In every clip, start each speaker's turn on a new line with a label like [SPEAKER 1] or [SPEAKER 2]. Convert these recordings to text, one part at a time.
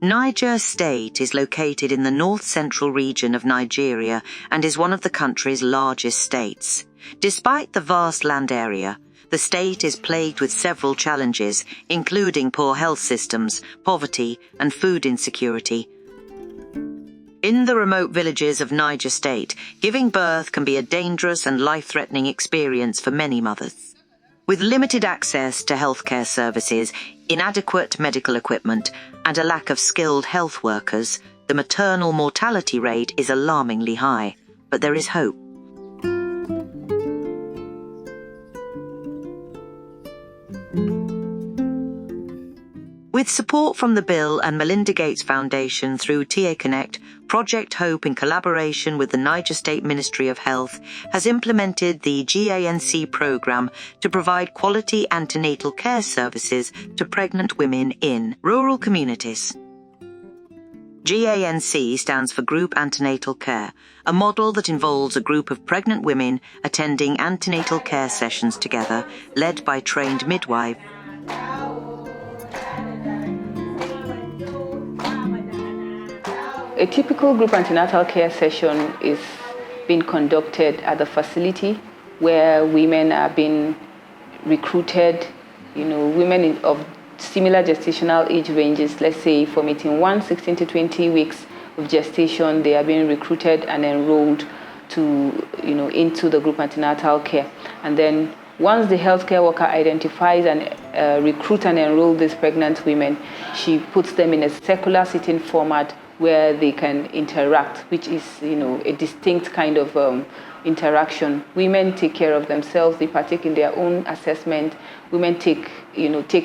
[SPEAKER 1] Niger State is located in the north-central region of Nigeria and is one of the country's largest states. Despite the vast land area, the state is plagued with several challenges, including poor health systems, poverty, and food insecurity. In the remote villages of Niger State, giving birth can be a dangerous and life-threatening experience for many mothers. With limited access to healthcare services, inadequate medical equipment, and a lack of skilled health workers, the maternal mortality rate is alarmingly high. But there is hope. With support from the Bill and Melinda Gates Foundation through TA Connect, Project Hope, in collaboration with the Niger State Ministry of Health, has implemented the G-ANC program to provide quality antenatal care services to pregnant women in rural communities. G-ANC stands for Group Antenatal Care, a model that involves a group of pregnant women attending antenatal care sessions together, led by trained midwives.
[SPEAKER 2] A typical group antenatal care session is being conducted at the facility where women are being recruited, women of similar gestational age ranges, let's say from 16 to 20 weeks of gestation, they are being recruited and enrolled into the group antenatal care. And then once the healthcare worker identifies and recruits and enrolls these pregnant women, she puts them in a circular sitting format where they can interact, which is, a distinct kind of interaction. Women take care of themselves, they partake in their own assessment. Women take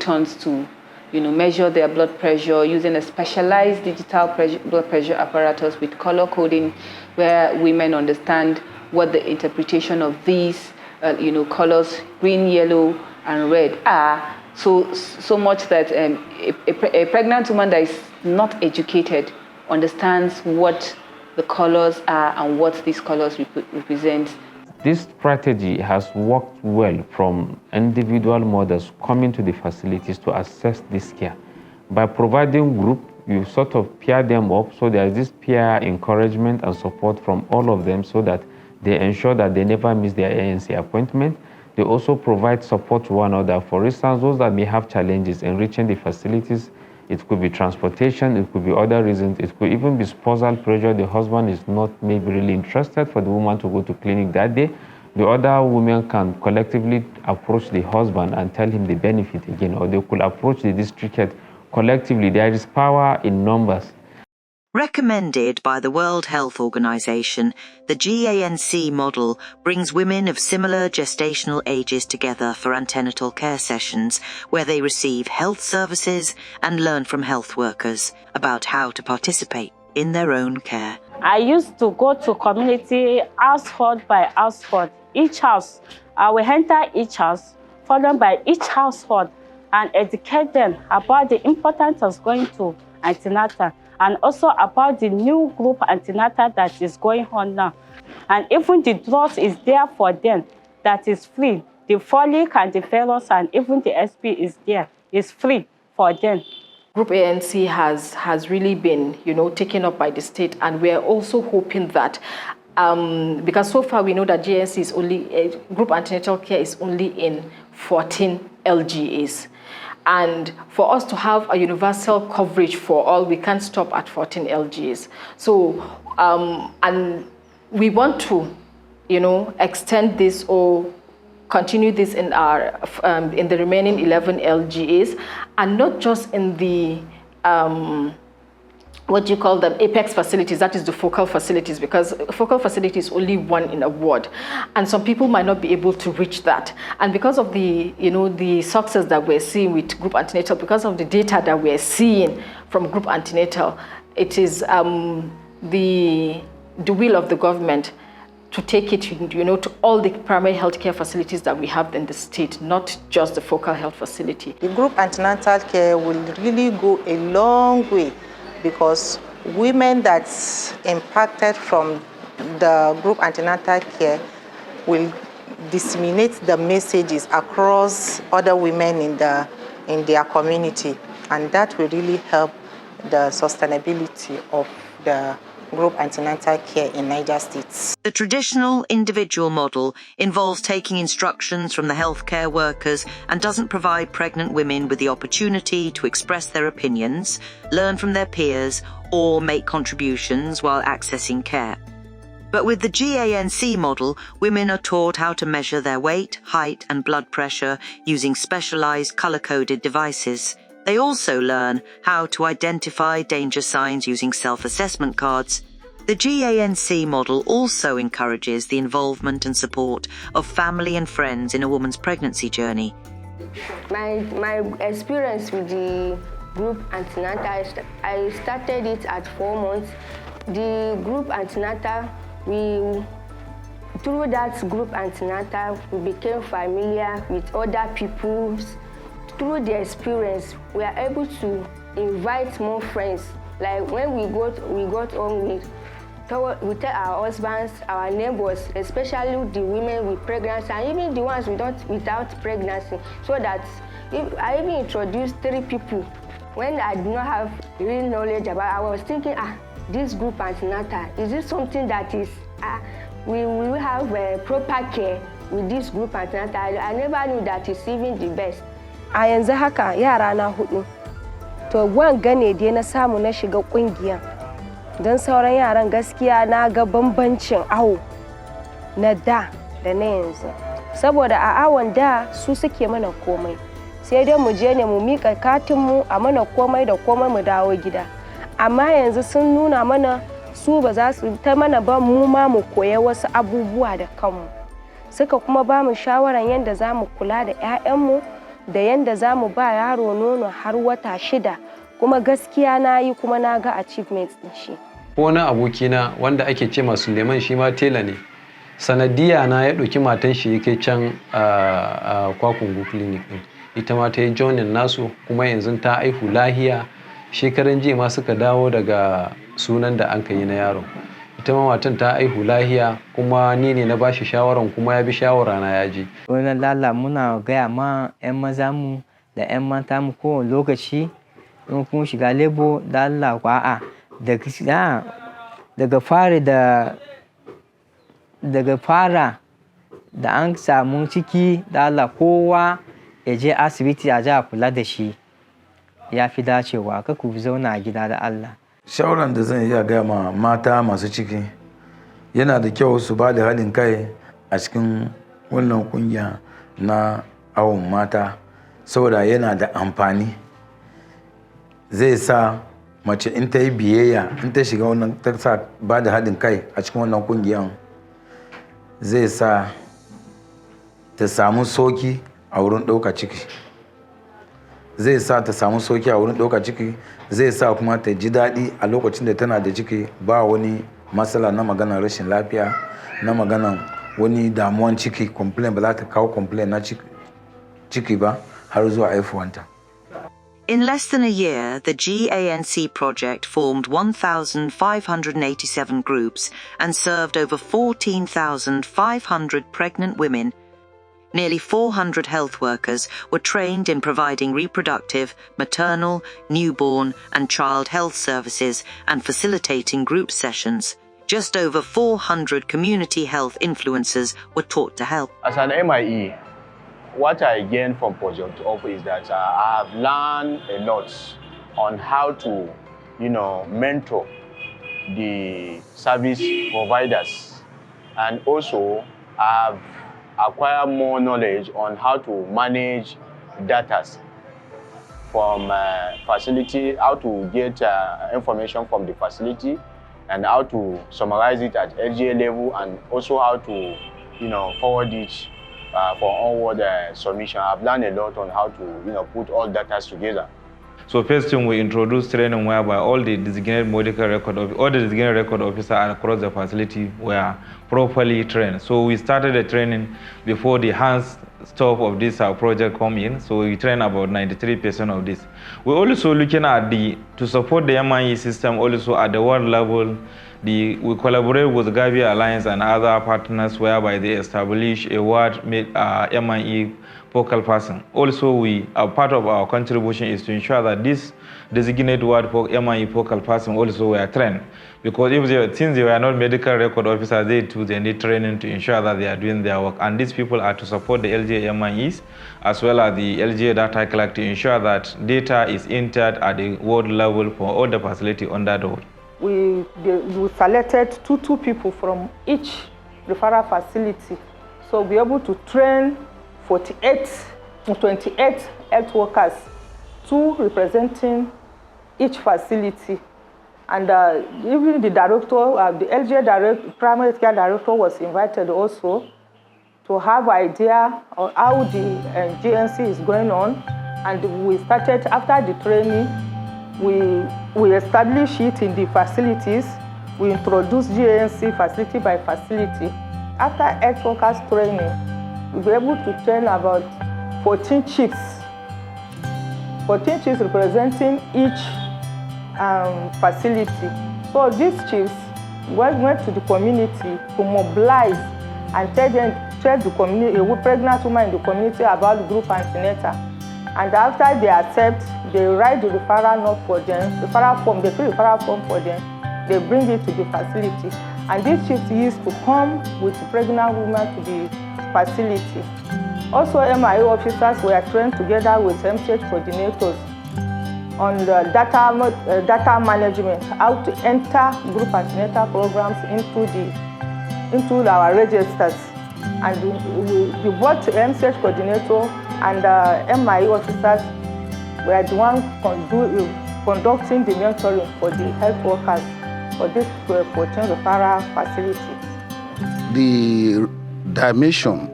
[SPEAKER 2] turns to, measure their blood pressure using a specialized digital blood pressure apparatus with color coding, where women understand what the interpretation of these, colors, green, yellow, and red are. So much that a pregnant woman that is not educated understands what the colors are and what these colors represent.
[SPEAKER 3] This strategy has worked well from individual mothers coming to the facilities to assess this care. By providing group, you sort of pair them up, so there is this peer encouragement and support from all of them so that they ensure that they never miss their ANC appointment. They also provide support to one another. For instance, those that may have challenges in reaching the facilities, it could be transportation, it could be other reasons, it could even be spousal pressure. The husband is not maybe really interested for the woman to go to clinic that day. The other women can collectively approach the husband and tell him the benefit again, or they could approach the district head collectively. There is power in numbers.
[SPEAKER 1] Recommended by the World Health Organization, the G-ANC model brings women of similar gestational ages together for antenatal care sessions where they receive health services and learn from health workers about how to participate in their own care.
[SPEAKER 4] I used to go to community household by household. Each house, I will enter each house, followed by each household, and educate them about the importance of going to antenatal, and also about the new group antenatal that is going on now. And even the drugs is there for them that is free. The folic and the ferrous and even the SP is there. It's free for them.
[SPEAKER 5] Group ANC has really been, taken up by the state, and we're also hoping that because so far we know that G-ANC is only, group antenatal care is only in 14 LGAs. And for us to have a universal coverage for all, we can't stop at 14 LGAs. So, and we want to, extend this or continue this in the remaining 11 LGAs, and not just in the apex facilities, that is the focal facilities, because focal facility is only one in a ward, and some people might not be able to reach that. And because of the the success that we're seeing with group antenatal, because of the data that we're seeing from group antenatal, it is the will of the government to take it to all the primary healthcare facilities that we have in the state, not just the focal health facility.
[SPEAKER 6] The group antenatal care will really go a long way, because women that's impacted from the group antenatal care will disseminate the messages across other women in their community, and that will really help the sustainability of the group antenatal care in Niger State.
[SPEAKER 1] The traditional individual model involves taking instructions from the healthcare workers and doesn't provide pregnant women with the opportunity to express their opinions, learn from their peers, or make contributions while accessing care. But with the G-ANC model, women are taught how to measure their weight, height, and blood pressure using specialized color-coded devices. They also learn how to identify danger signs using self-assessment cards. The G-ANC model also encourages the involvement and support of family and friends in a woman's pregnancy journey.
[SPEAKER 7] My experience with the group antenatal, I started it at 4 months. The group antenatal, through that group antenatal, we became familiar with other people. Through the experience, we are able to invite more friends. Like when we got home, we tell our husbands, our neighbors, especially the women with pregnancy, and even the ones without pregnancy, so that I even introduced 3 people. When I did not have real knowledge about it, I was thinking, this group antenatal, is it something that is, we will have proper care with this group antenatal? I never knew that it's even the best.
[SPEAKER 8] A yanzu haka yara na 4. To wanga ne dai na samu na shiga kungiya. Don sauran yaran gaskiya na ga bambancin awo na da na yanzu. Saboda a awon da su suke mana komai. Sai dai mu je ne mu mika katin mu a mana komai da komai mu dawo gida. Amma yanzu sun nuna mana su ba za su ta mana ba, mu ma mu koya wasu abubuwa da kanmu. Suka kuma ba mu shawaran yanda za mu kula da 'ya'yanmu da yanda za mu ba yaro nono har wata 6, kuma gaskiya na yi kuma na ga achievements din shi.
[SPEAKER 9] Wani abokina wanda ake ce ma Suleiman, shi ma tela ne. Sanadiya na ya ɗauki matan shi yake can Kwakungu clinic ɗin. Ita ma ta yi joinin nasu, kuma yanzu ta aihu lahiya. Shekaran jiya ma suka dawo daga sunan da an ka yi na yaron. Ita ma matan ta aihu lahiya, kuma ni ne na bashi shawaran, kuma ya bi shawara na ya ji.
[SPEAKER 10] Wannan lalla muna gaya ma 'yan maza mu da 'yan mata mu kowane lokaci in kun shiga lebo da Allah ku daga fara da an samu ciki da Allah kowa ya je asibiti a ja kula da shi, ya fi dacewa. Ka ku zauna a gida da Allah.
[SPEAKER 11] Shawaran da zan iya gaya ma mata masu ciki, yana da kyau su ba da haɗin kai a cikin wannan kungiya na awon mata, saboda yana da amfani. Zai sa mace in ta yi biyayya, in ta shiga wannan, ta sa ba da haɗin kai a cikin wannan kungiyan, zai sa ta samu soki a wurin ɗauka ciki. Zai sa ta samu soki a wurin ɗauka ciki, zai sa kuma ta ji daɗi a lokacin da tana da ciki, ba wani matsala na maganar rashin lafiya, na maganar wani damuwan ciki, complain ba za ta kawo complain na ciki ba har zuwa haifuwanta.
[SPEAKER 1] In less than a year, the G-ANC project formed 1,587 groups and served over 14,500 pregnant women. Nearly 400 health workers were trained in providing reproductive, maternal, newborn, and child health services and facilitating group sessions. Just over 400 community health influencers were taught to help.
[SPEAKER 12] As an MIE, what I gained from Project Up is that I have learned a lot on how to, mentor the service providers, and also I've acquired more knowledge on how to manage data from facility, how to get information from the facility, and how to summarize it at LGA level, and also how to, forward it for onward submission. I've learned a lot on how to, put all data together.
[SPEAKER 3] So first thing, we introduced training whereby all the designated medical record officers across the facility were properly trained. So we started the training before the hands stop of this project come in. So we train about 93% of this. We're also looking at to support the MIE system also at the world level.
[SPEAKER 13] We collaborate with Gavi Alliance and other partners whereby they establish a ward MIE focal person. Also, part of our contribution is to ensure that this designated ward for MIE focal person also were trained. Because since they were not medical record officers, they need training to ensure that they are doing their work. And these people are to support the LGA MIEs as well as the LGA data clerk to ensure that data is entered at the ward level for all the facility under the ward.
[SPEAKER 6] We selected two people from each referral facility. So we're able to train 28 health workers, 2 representing each facility. And even the director, the LGA primary care director was invited also to have idea on how the G-ANC is going on. And we started, after the training, we established it in the facilities. We introduced G-ANC facility by facility. After health workers training, we were able to train about 14 chiefs. 14 chiefs representing each facility. So these chiefs went to the community to mobilize and tell the community, a pregnant woman in the community about group antenatal. And after they accept, they write the referral note for them, referral form, they fill the referral form for them, they bring it to the facility. And these chiefs used to come with the pregnant woman to the facility. Also, MIA officers were trained together with MCH coordinators on the data management, how to enter group antenatal programs into our registers. And we both MCH coordinator and MIA officers were the ones conducting the mentoring for the health workers for this 14 referral facility.
[SPEAKER 14] The dimension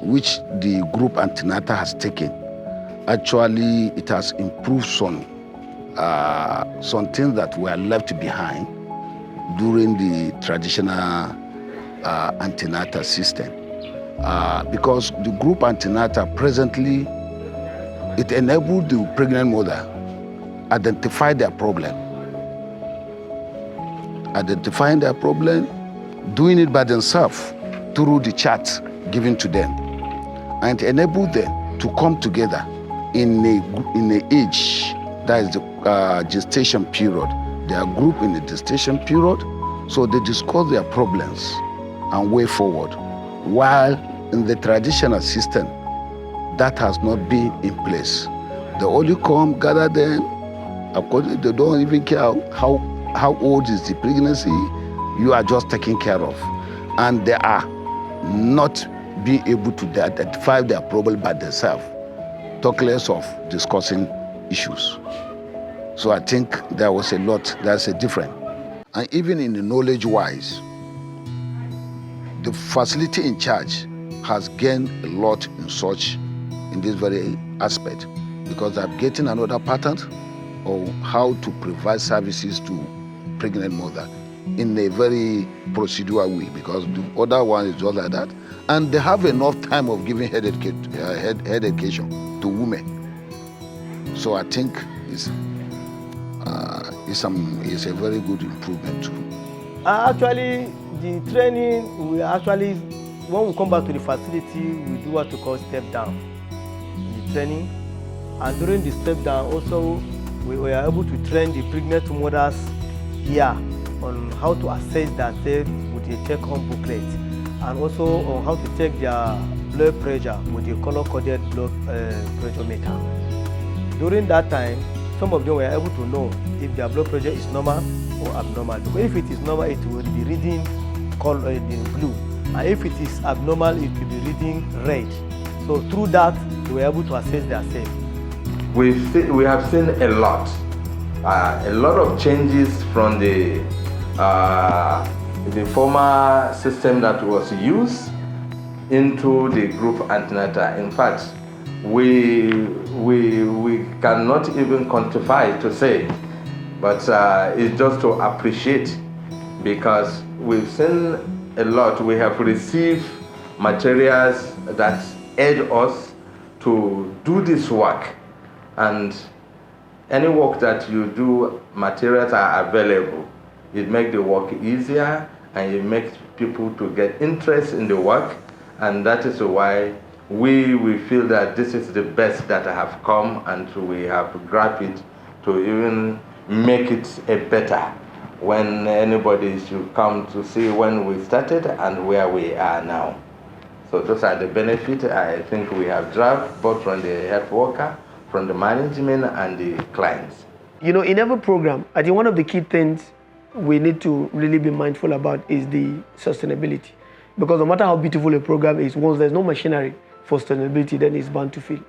[SPEAKER 14] which the group antenatal has taken, actually it has improved some things that were left behind during the traditional antenatal system. Because the group antenatal presently, it enabled the pregnant mother identify their problem. Identifying their problem, doing it by themselves through the chart given to them, and enable them to come together in a age, that is the gestation period. They are grouped in the gestation period, so they discuss their problems and way forward. While in the traditional system, that has not been in place. They only come, gather them, according, they don't even care how old is the pregnancy, you are just taken care of. And they are not being able to identify their problem by themselves, talk less of discussing issues. So I think there was a lot, there's a difference. And even in the knowledge-wise, the facility in charge has gained a lot in this very aspect, because I'm getting another pattern of how to provide services to pregnant mother in a very procedural way, because the other one is just like that. And they have enough time of giving head education to women. So I think it's a very good improvement too.
[SPEAKER 15] Actually, the training, when we come back to the facility, we do what we call step down in the training. And during the step down, also, we were able to train the pregnant mothers here on how to assess themselves with a check-on booklet, and also on how to check their blood pressure with a color-coded blood pressure meter. During that time, some of them were able to know if their blood pressure is normal or abnormal. Because if it is normal, it will be reading in blue. And if it is abnormal, it will be reading red. So through that, they were able to assess themselves.
[SPEAKER 13] We have seen a lot of changes from the former system that was used into the group antenatal. In fact, we cannot even quantify to say, but it's just to appreciate, because we've seen a lot. We have received materials that aid us to do this work, and any work that you do, materials are available.
[SPEAKER 16] It makes the work easier, and it makes people to get interest in the work, and that is why we feel that this is the best that have come, and we have grabbed it to even make it a better when anybody should come to see when we started and where we are now. So those are the benefits I think we have draft, both from the health worker, from the management, and the clients.
[SPEAKER 15] You know, in every program, I think one of the key things we need to really be mindful about is the sustainability. Because no matter how beautiful a program is, once there's no machinery for sustainability, then it's bound to fail.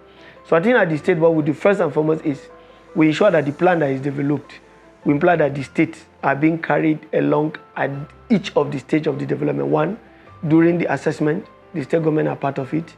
[SPEAKER 15] So I think at the state, what we do first and foremost is we ensure that the plan that is developed, we imply that the states are being carried along at each of the stage of the development. One, during the assessment, the state government are part of it.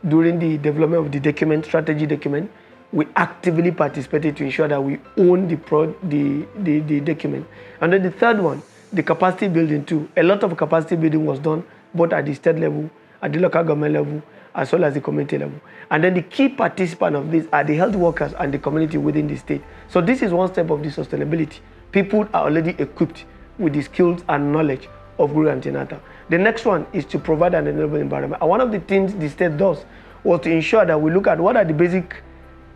[SPEAKER 15] During the development of the document, strategy document, we actively participated to ensure that we own the document. And then the third one, the capacity building too. A lot of capacity building was done both at the state level, at the local government level, as well as the community level. And then the key participant of this are the health workers and the community within the state. So this is one step of the sustainability. People are already equipped with the skills and knowledge of rural antenatal. The next one is to provide an enabling environment. And one of the things the state does was to ensure that we look at what are the basic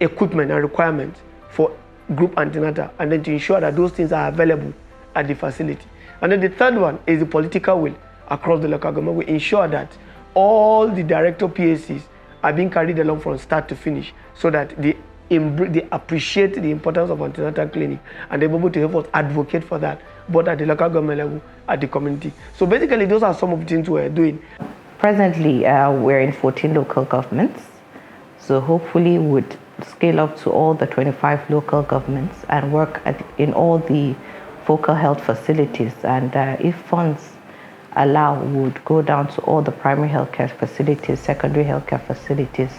[SPEAKER 15] equipment and requirements for group antenatal, and then to ensure that those things are available at the facility. And then the third one is the political will across the local government. We ensure that all the director PACs are being carried along from start to finish, so that they appreciate the importance of antenatal clinic, and they're able to help us advocate for that, both at the local government level, at the community. So basically, those are some of the things we're doing.
[SPEAKER 17] Presently, we're in 14 local governments. So hopefully would scale up to all the 25 local governments and work in all the focal health facilities. And if funds allow, would go down to all the primary healthcare facilities, secondary healthcare facilities,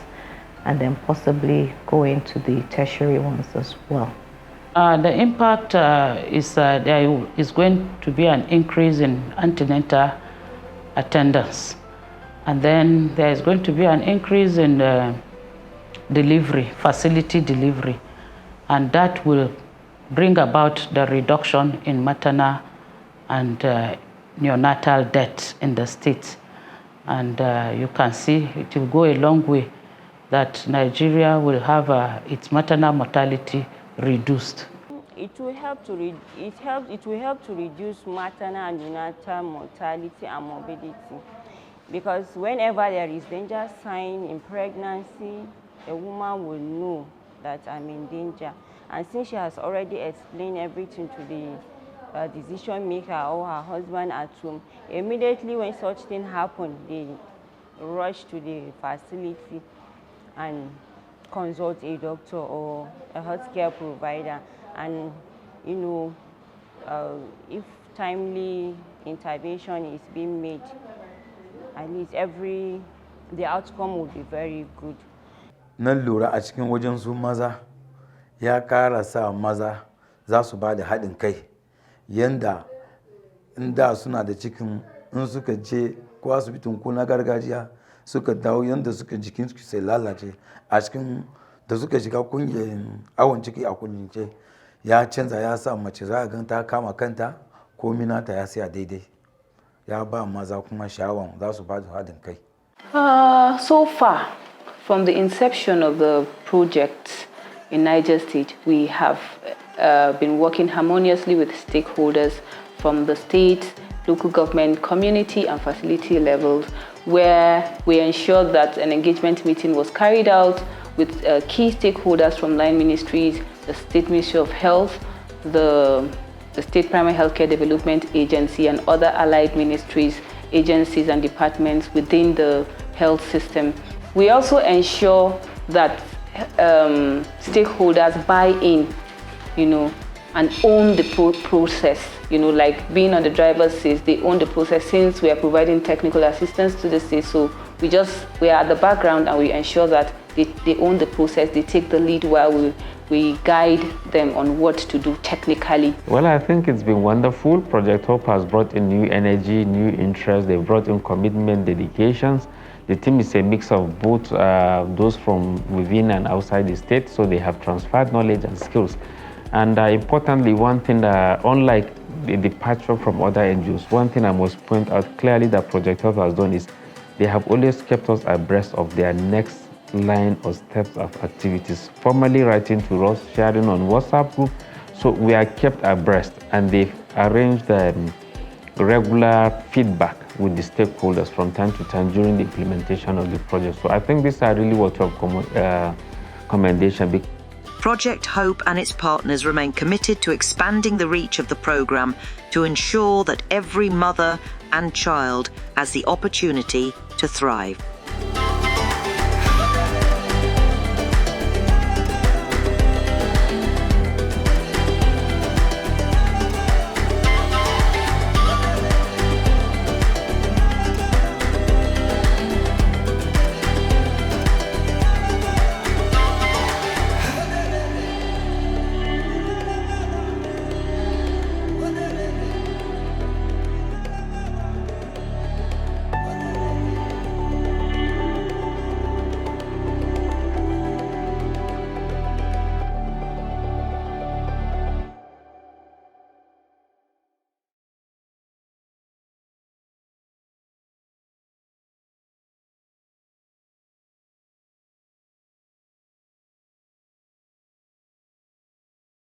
[SPEAKER 17] and then possibly go into the tertiary ones as well.
[SPEAKER 4] The impact is there is going to be an increase in antenatal attendance. And then there is going to be an increase in delivery, facility delivery. And that will bring about the reduction in maternal and neonatal deaths in the state. And you can see it will go a long way that Nigeria will have its maternal mortality reduced.
[SPEAKER 18] It will help to reduce maternal and neonatal mortality and morbidity, because whenever there is danger sign in pregnancy, a woman will know that I'm in danger. And since she has already explained everything to the decision maker or her husband at home, immediately when such thing happens, they rush to the facility and consult a doctor or a healthcare provider. And you know, if timely intervention is being made, at least the outcome will be very good.
[SPEAKER 11] Nan lura a cikin wajen su maza ya ƙara sa maza za su ba da haɗin kai, yanda inda suna da cikin in suka je ko asibitin ko na gargajiya suka dawo yanda suka jikin su sai lalace a cikin da suka shiga kungiyar awon ciki a kullunce ya canza, ya sa mace za a gan ta kama kanta ko minata ya siya daidai, ya ba maza kuma sha'awan za su ba da haɗin kai.
[SPEAKER 2] So far, from the inception of the project in Niger State, we have been working harmoniously with stakeholders from the state, local government, community, and facility levels, where we ensured that an engagement meeting was carried out with key stakeholders from line ministries, the State Ministry of Health, the State Primary Healthcare Development Agency, and other allied ministries, agencies, and departments within the health system. We also ensure that stakeholders buy in, and own the process. Like being on the driver's seat, they own the process since we are providing technical assistance to the state. So we are at the background and we ensure that they own the process, they take the lead while we guide them on what to do technically.
[SPEAKER 3] Well, I think it's been wonderful. Project Hope has brought in new energy, new interest. They've brought in commitment, dedications. The team is a mix of both those from within and outside the state, so they have transferred knowledge and skills. And importantly, one thing, unlike a departure from other NGOs. One thing I must point out clearly that Project Health has done is they have always kept us abreast of their next line or steps of activities, formally writing to us, sharing on WhatsApp group, so we are kept abreast, and they've arranged regular feedback with the stakeholders from time to time during the implementation of the project. So I think these are really worthy of commendation.
[SPEAKER 1] Project Hope and its partners remain committed to expanding the reach of the programme to ensure that every mother and child has the opportunity to thrive.